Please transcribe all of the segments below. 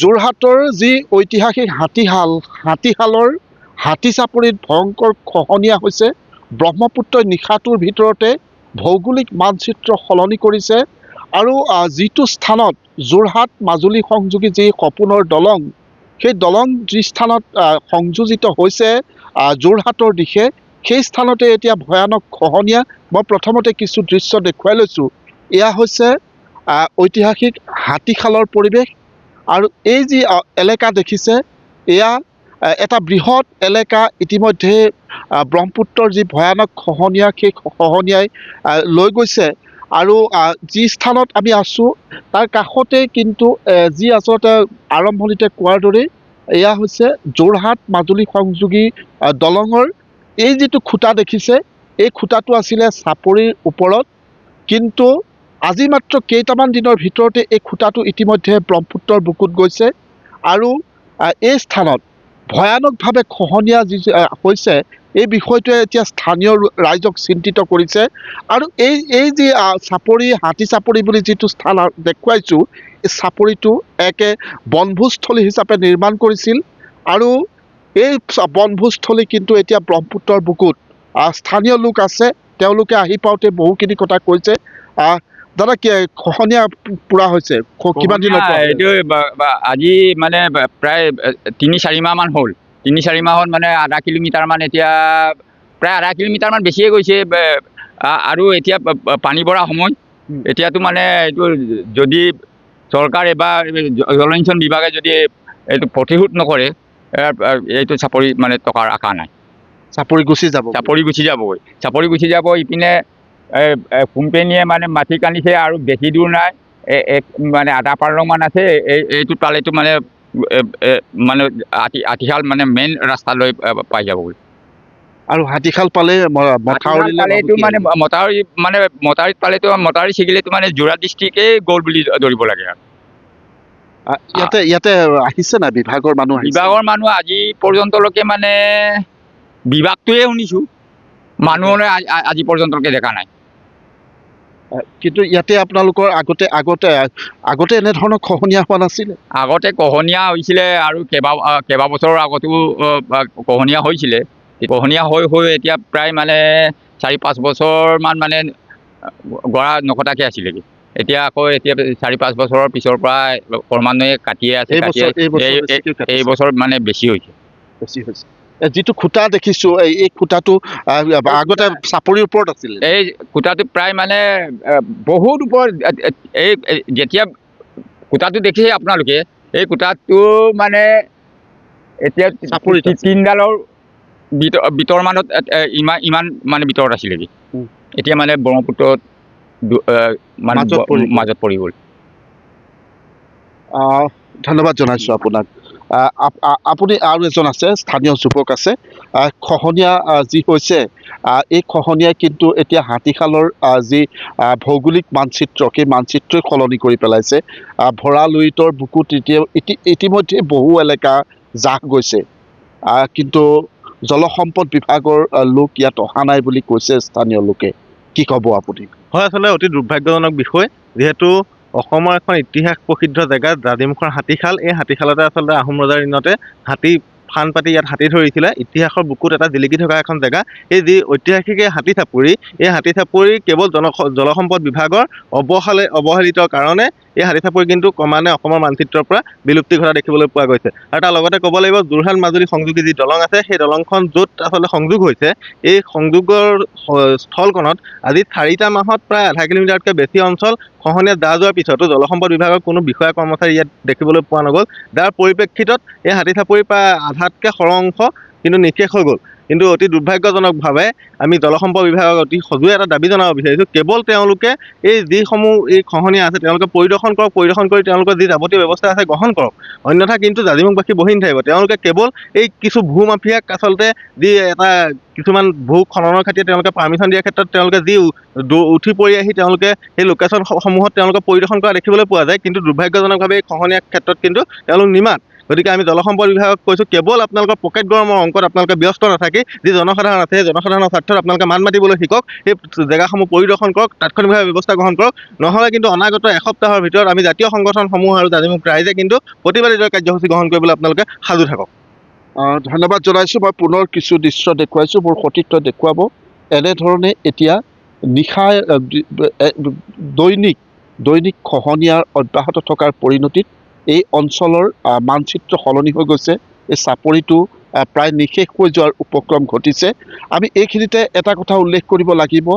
যোৰহাটৰ যি ঐতিহাসিক হাতীশালৰ হাতী চাপৰিত ভয়ংকৰ খহনীয়া হৈছে। ব্ৰহ্মপুত্ৰই নিশাটোৰ ভিতৰতে ভৌগোলিক মানচিত্ৰ সলনি কৰিছে আৰু যিটো স্থানত যোৰহাট মাজুলী সংযোগী যি সপোনৰ দলং, সেই দলং যি স্থানত সংযোজিত হৈছে যোৰহাটৰ দিশে, সেই স্থানতে এতিয়া ভয়ানক খহনীয়া। মই প্ৰথমতে কিছু দৃশ্য দেখুৱাই লৈছোঁ। এয়া হৈছে ঐতিহাসিক হাতীশালৰ পৰিৱেশ আৰু এই যি এলেকা দেখিছে, এয়া এটা বৃহৎ এলেকা। ইতিমধ্যে ব্ৰহ্মপুত্ৰৰ যি ভয়ানক খহনীয়া, সেই খহনীয়াই লৈ গৈছে আৰু যি স্থানত আমি আছোঁ তাৰ কাষতে কিন্তু যি আচলতে আৰম্ভণিতে কোৱাৰ দৰেই এয়া হৈছে যোৰহাট মাজুলী সংযোগী দলঙৰ এই যিটো খুঁটা দেখিছে, এই খুঁটাটো আছিলে চাপৰিৰ ওপৰত, কিন্তু আজি মাত্ৰ কেইটামান দিনৰ ভিতৰতে এই খুঁটাটো ইতিমধ্যে ব্ৰহ্মপুত্ৰৰ বুকুত গৈছে আৰু এই স্থানত ভয়ানকভাৱে খহনীয়া যি হৈছে, এই বিষয়টোৱে এতিয়া স্থানীয় ৰাইজক চিন্তিত কৰিছে। আৰু এই যি হাতী চাপৰি বুলি যিটো স্থান দেখুৱাইছোঁ, এই চাপৰিটো একে বনভোজস্থলী হিচাপে নিৰ্মাণ কৰিছিল আৰু এই বনভোজস্থলী কিন্তু এতিয়া ব্ৰহ্মপুত্ৰৰ বুকুত। স্থানীয় লোক আছে, তেওঁলোকে আহি পাওঁতে বহুখিনি কথা কৈছে। দাদা, খহনীয়া পুৰা হৈছে কিমান দিনৰ পৰা? এইটো আজি মানে প্ৰায় ৩-৪ মাহ মান হ'ল। ৩-৪ মাহত মানে আধা কিলোমিটাৰ মান, এতিয়া প্ৰায় আধা কিলোমিটাৰ মান বেছিয়ে গৈছে আৰু এতিয়া পানী বঢ়া সময়। এতিয়াতো মানে এইটো যদি চৰকাৰে বা জলসিঞ্চন বিভাগে যদি এইটো প্ৰতিৰোধ নকৰে, এইটো চাপৰি মানে টকাৰ আশা নাই। চাপৰি গুচি যাব, চাপৰি গুচি যাব। ইপিনে কোম্পেনীয়ে মানে মাটি কান্দিছে আৰু বেছি দূৰ নাই, মানে আধা পাৰমান আছে। এইটো পালেতো মানে হাতীশাল মানে মেইন ৰাস্তালৈ পাই যাবগৈ। আৰু হাতীশাল পালে পালেতো মানে মথাউৰিত পালেতো মথাউৰি ছিগিলেতো মানে যোৰহাট ডিষ্ট্ৰিক্টেই গ'ল বুলি ধৰিব লাগে আৰু। ইয়াতে আহিছে নাই বিভাগৰ মানুহ? বিভাগৰ মানুহ আজি পৰ্যন্তলৈকে মানে বিভাগটোৱে শুনিছোঁ, মানুহৰে আজি পৰ্যন্তলৈকে দেখা নাই। কিন্তু ইয়াতে আপোনালোকৰ আগতে এনেধৰণৰ খহনীয়া হোৱা নাছিলে? আগতে খহনীয়া হৈছিলে আৰু কেইবা বছৰৰ আগতো খহনীয়া হৈছিলে। খহনীয়া হৈ এতিয়া প্ৰায় মানে 4-5 বছৰমান মানে গৰা নকটাকৈ আছিলেগৈ। এতিয়া 4-5 বছৰৰ পিছৰ পৰা ক্ৰমান্বয়ে কাটিয়ে আছে। এই বছৰ মানে বেছি হৈছে। যিটো খুঁটা দেখিছোঁ, এই খুঁটাটো আগতে চাপৰিৰ ওপৰত আছিলে। এই খুঁটাটো প্ৰায় মানে বহুত ওপৰত। এই যেতিয়া খুঁটাটো দেখিছে আপোনালোকে, এই খুঁটাটো মানে এতিয়া 3ডালৰ ভিতৰ মানত ইমান মানে ভিতৰত আছিলেগৈ। এতিয়া মানে ব্ৰহ্মপুত্ৰত মানে মাজত পৰি গ'ল। ধন্যবাদ জনাইছোঁ আপোনাক। আপুনি আৰু এজন আছে, স্থানীয় যুৱক আছে। খহনীয়া যি হৈছে, এই খহনীয়াই কিন্তু এতিয়া হাতীশালৰ যি ভৌগোলিক মানচিত্ৰ, সেই মানচিত্ৰই সলনি কৰি পেলাইছে। ভঁৰালুইতৰ বুকুত ইতিমধ্যে বহু এলেকা জাহ গৈছে, কিন্তু জলসম্পদ বিভাগৰ লোক ইয়াত অহা নাই বুলি কৈছে স্থানীয় লোকে। কি ক'ব আপুনি? হয়, আচলতে অতি দুৰ্ভাগ্যজনক বিষয়। যিহেতু অসমৰ এখন ইতিহাস প্ৰসিদ্ধ জেগা জাঁজিমুখৰ হাতীশাল, এই হাতীশালতে আচলতে আহোম ৰজাৰ দিনতে হাতী ফান পাতি ইয়াত হাতী ধৰিছিলে। ইতিহাসৰ বুকুত এটা জিলিকি থকা এখন জেগা। এই যি ঐতিহাসিক এই হাতী চাপৰি কেৱল জলসম্পদ বিভাগৰ অৱহেলিত কাৰণে এই হাতী চাপৰি কিন্তু ক্ৰমান্বয়ে অসমৰ মানচিত্ৰৰ পৰা বিলুপ্তি ঘটা দেখিবলৈ পোৱা গৈছে। আৰু তাৰ লগতে ক'ব লাগিব, যোৰহাট মাজুলী সংযোগী যি দলং আছে, সেই দলংখন য'ত আচলতে সংযোগ হৈছে, এই সংযোগৰ স্থলখনত আজি 4টা মাহত প্ৰায় আধা কিলোমিটাৰতকৈ বেছি অঞ্চল খহনীয়াত জাহ যোৱাৰ পিছতো জলসম্পদ বিভাগৰ কোনো বিষয়া কৰ্মচাৰী ইয়াত দেখিবলৈ পোৱা নগ'ল। যাৰ পৰিপ্ৰেক্ষিতত এই হাতী চাপৰিৰ প্ৰায় আধাতকৈ সৰহ অংশ কিন্তু নিঃশেষ হৈ গ'ল। কিন্তু অতি দুৰ্ভাগ্যজনকভাৱে আমি জলসম্পদ বিভাগক অতি সজোৰে এটা দাবী জনাব বিচাৰিছোঁ, কেৱল তেওঁলোকে এই যিসমূহ এই খহনীয়া আছে তেওঁলোকে পৰিদৰ্শন কৰি তেওঁলোকৰ যি যাৱতীয় ব্যৱস্থা আছে গ্ৰহণ কৰক। অন্যথা কিন্তু জাঁজিমুখবাসী বহি নাথাকিব। তেওঁলোকে কেৱল এই কিছু ভূ মাফিয়াক আচলতে যি কিছুমান ভূ খননৰ খাতিৰত তেওঁলোকে পাৰ্মিশ্যন দিয়াৰ ক্ষেত্ৰত তেওঁলোকে যি উঠি পৰি আহি তেওঁলোকে সেই লোকেশ্যনসমূহত তেওঁলোকে পৰিদৰ্শন কৰা দেখিবলৈ পোৱা যায়। কিন্তু দুৰ্ভাগ্যজনকভাৱে এই খহনীয়াৰ ক্ষেত্ৰত কিন্তু তেওঁলোক নিমাত। গতিকে আমি জলসম্পদ বিভাগক কৈছোঁ, কেৱল আপোনালোকৰ পকেট গৰমৰ অংকত আপোনালোকে ব্যস্ত নাথাকি যি জনসাধাৰণ আছে সেই জনসাধাৰণৰ স্বাৰ্থত আপোনালোকে মান মাতিবলৈ শিকক, সেই জেগাসমূহ পৰিদৰ্শন কৰক, তাৎক্ষণিকভাৱে ব্যৱস্থা গ্ৰহণ কৰক। নহ'লে কিন্তু অনাগত এসপ্তাহৰ ভিতৰত আমি জাতীয় সংগঠনসমূহ আৰু জাতিমুক্ত ৰাইজে কিন্তু প্ৰতিবাদী কাৰ্যসূচী গ্ৰহণ কৰিবলৈ আপোনালোকে সাজু থাকক। ধন্যবাদ জনাইছোঁ। মই পুনৰ কিছু দৃশ্য দেখুৱাইছোঁ, মোৰ সতীৰ্থ দেখুৱাব। এনেধৰণে এতিয়া নিশা দৈনিক খহনীয়াৰ অব্যাহত থকাৰ পৰিণতিত এই অঞ্চলৰ মানচিত্ৰ সলনি হৈ গৈছে। এই চাপৰিটো প্ৰায় নিশেষ হৈ যোৱাৰ উপক্ৰম ঘটিছে। আমি এইখিনিতে এটা কথা উল্লেখ কৰিব লাগিব,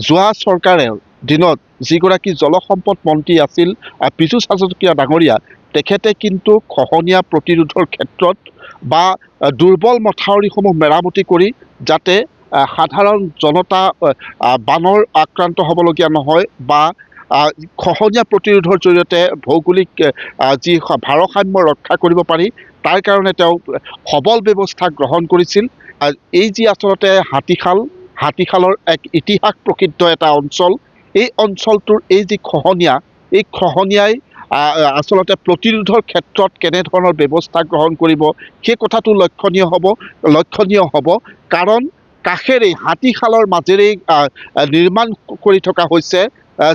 যোৱা চৰকাৰৰ দিনত যিগৰাকী জলসম্পদ মন্ত্ৰী আছিল পীযুষ হাজৰিকা ডাঙৰীয়া, তেখেতে কিন্তু খহনীয়া প্ৰতিৰোধৰ ক্ষেত্ৰত বা দুৰ্বল মথাউৰিসমূহ মেৰামতি কৰি যাতে সাধাৰণ জনতা বানৰ আক্ৰান্ত হ'বলগীয়া নহয় বা খহনীয়া প্ৰতিৰোধৰ জৰিয়তে ভৌগোলিক যি ভাৰসাম্য ৰক্ষা কৰিব পাৰি, তাৰ কাৰণে তেওঁ সবল ব্যৱস্থা গ্ৰহণ কৰিছিল। এই যি আচলতে হাতীশালৰ এক ইতিহাস প্ৰসিদ্ধ এটা অঞ্চল, এই অঞ্চলটোৰ এই যি খহনীয়া, এই খহনীয়াই আচলতে প্ৰতিৰোধৰ ক্ষেত্ৰত কেনেধৰণৰ ব্যৱস্থা গ্ৰহণ কৰিব সেই কথাটো লক্ষণীয় হ'ব। কাৰণ কাষেৰেই হাতীশালৰ মাজেৰেই নিৰ্মাণ কৰি থকা হৈছে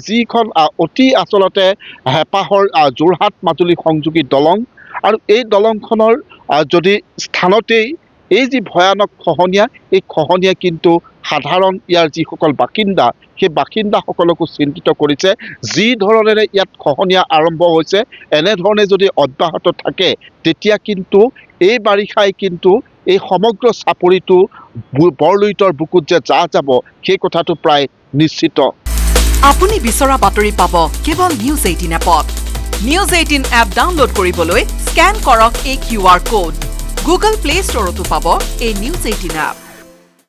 যিখন অতি আচলতে হেঁপাহৰ যোৰহাট মাজুলী সংযোগী দলং, আৰু এই দলংখনৰ যদি স্থানতেই এই যি ভয়ানক খহনীয়া, এই খহনীয়া কিন্তু সাধাৰণ ইয়াৰ যিসকল বাসিন্দা, সেই বাসিন্দাসকলকো চিন্তিত কৰিছে। যি ধৰণেৰে ইয়াত খহনীয়া আৰম্ভ হৈছে, এনেধৰণে যদি অব্যাহত থাকে তেতিয়া কিন্তু এই বাৰিষাই কিন্তু এই সমগ্ৰ চাপৰিটো বৰলুইতৰ বুকুত যে যাব, সেই কথাটো প্ৰায় নিশ্চিত। আপুনি বিচৰা বাতৰি পাব কেৱল নিউজ 18 এপত। নিউজ 18 এপ ডাউনলোড কৰিবলৈ স্কেন কৰক এই QR কোড। গুগল প্লে ষ্টৰতো পাব এই নিউজ 18 এপ।